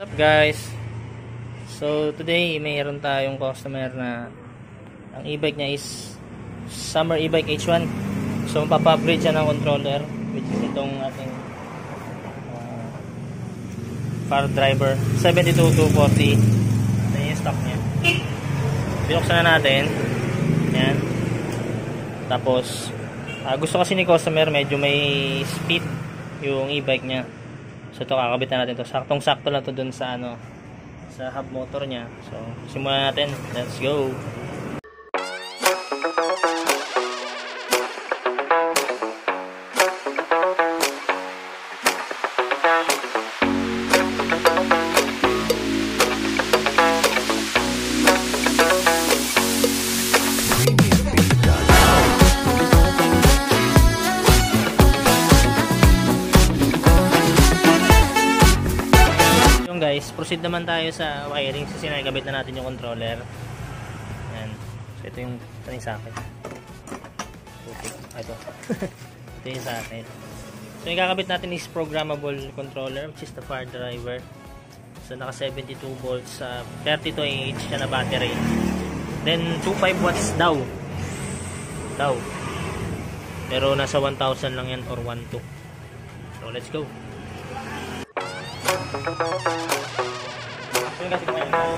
What's up guys? So today mayroon tayong customer na ang e-bike niya is Summer e-bike H1. So mapapa-upgrade siya ng controller, which is itong ating car driver 72240. Ito yung stock niya. Binuksan na natin. Yan. Tapos gusto kasi ni customer medyo may speed yung e-bike niya. So ito kakabit na natin to. Saktong-sakto lang to dun sa sa hub motor niya. So simulan natin. Let's go. Guys, proceed naman tayo sa wiring kasi sinagabit na natin yung controller. Ayan. So ito yung socket. Ito. Ito yung socket. So yung kakabit natin is programmable controller, which is the car driver. So naka 72 volts sa 32 Ah siya na battery. Then 25 watts daw. Pero nasa 1,000 lang yan or 1,200. So let's go. Kasi kumain tayo.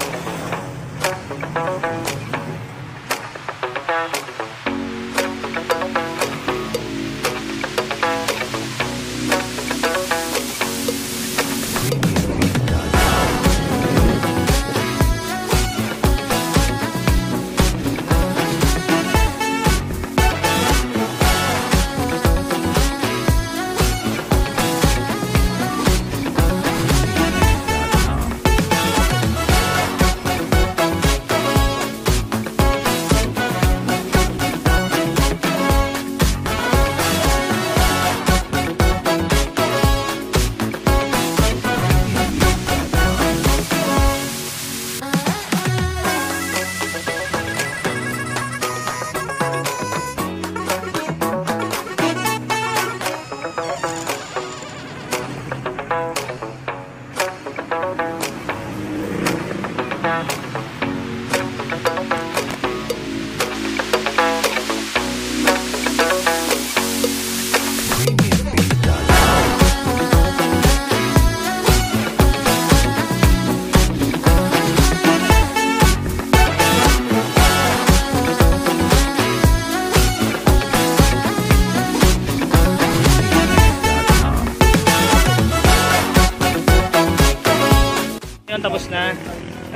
Tapos na.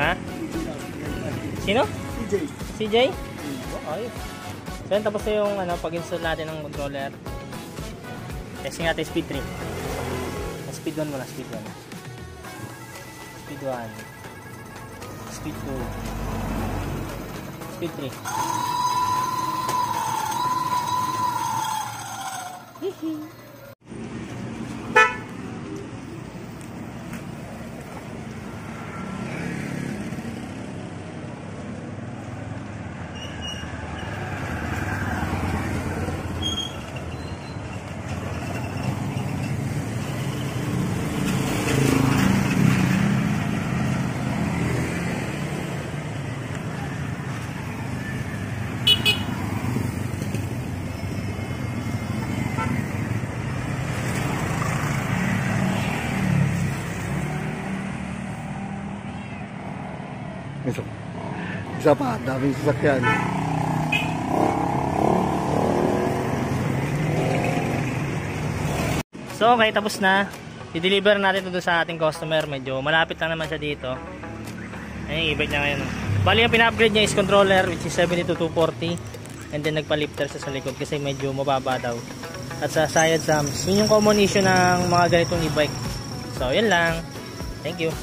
Ha? Sino? CJ? Okay. So yan, tapos na yung pag-install natin ng controller. Testing natin speed 3. Speed 1 muna, speed 1. Speed 1. Speed 2. Speed 3. Hihi. Isa pa, daming sasakyan. So okay, tapos na. I-deliver natin ito sa ating customer. Medyo malapit lang naman siya dito. Ayun, i-bike niya ngayon. Bali yung pina-upgrade niya is controller, which is 72240. And then nagpa-lifter sa likod kasi medyo mababa daw. At sa side jumps, yun yung common issue ng mga ganitong e-bike. So yun lang. Thank you.